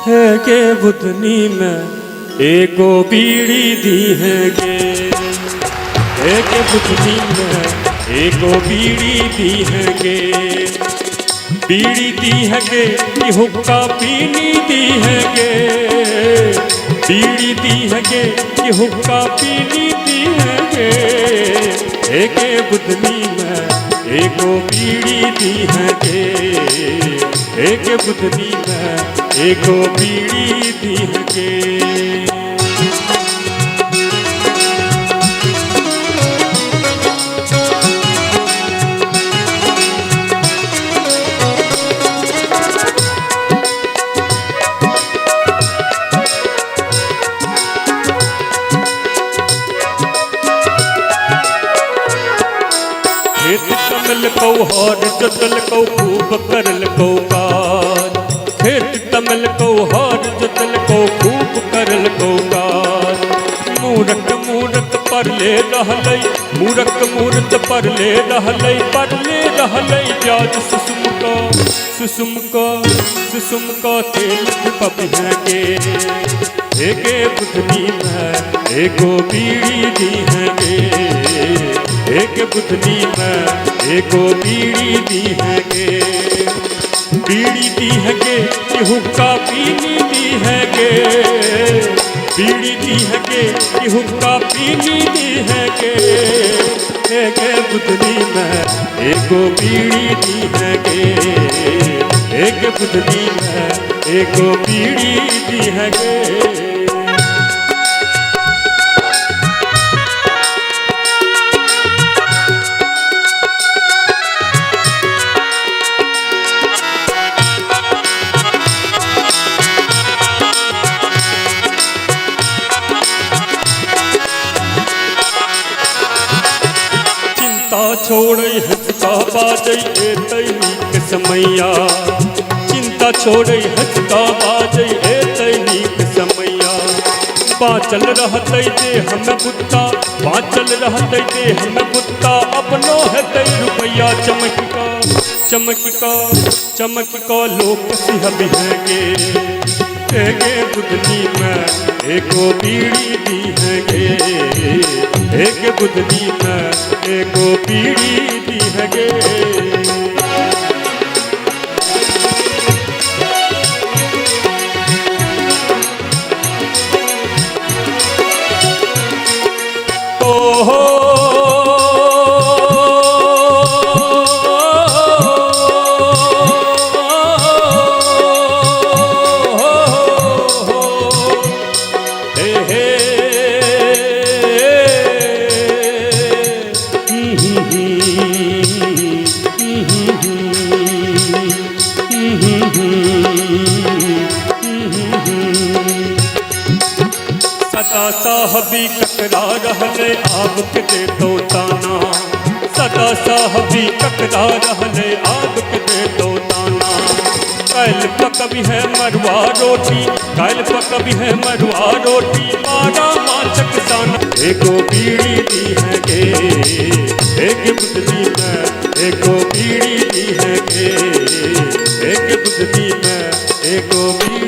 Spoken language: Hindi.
है के बुधनी में एको बीड़ी दी है गे, है के बुधनी में एको बीड़ी दी है गे। बीड़ी दी है गे कि हुक्का पीनी दी है गे, बीड़ी दी है गे कि हुक्का पीनी दी है गे। एक बुधनी में एको बीड़ी दी है गे, एक बुधनी में एको बीड़ी दी है गे। खेत तमल को हर जोतल को खूब करल को कार, खेत तमल को हर जोतल को खूब करल को कार। मूरत मूरत परले रहलै, मूरत मूरत परले रहलै, परले रहलै जाज सुसुम को सुसुम को सुसुम को तेल पपिया के। एके बुधनी में एको बीड़ी दी है गे, एक बुधनी में एको बीड़ी दी है गे। बीड़ी दी है गे कि हुक्का पीनी दी है गे, बीड़ी दी है गे कि हुक्का पीनी दी है गे। एक बुधनी में एको बीड़ी दी है गे, एक बुधनी में एको बीड़ी दी है गे। छोड़े हंसता बाजै तैनीक समैया, चिंता छोड़े हंसता बाजै तैनीक समैया। बाँचल रहते जे हम बुत्ता, बाँचल रहते जे हम बुत्ता, अपनो हेतै रुपया चमक का चमक का चमक का लोक सिहब है गे। एके बुधनी में एको बीड़ी दी है गे, एक बुधनी में एको बीड़ी दी है गे। ओहो सदा साहबी ककरा रहले आब के दे तो ताना, सदा साहबी ककरा रहले आब के दे तो ताना। कैल पकबी है मरुआ रोटी, कैल पकबी है मरुआ रोटी, मारा माचक साना। एको बीड़ी दी है गे, एक बुधनी में एको बीड़ी दी है गे, एक बुधनी में एको बीड़ी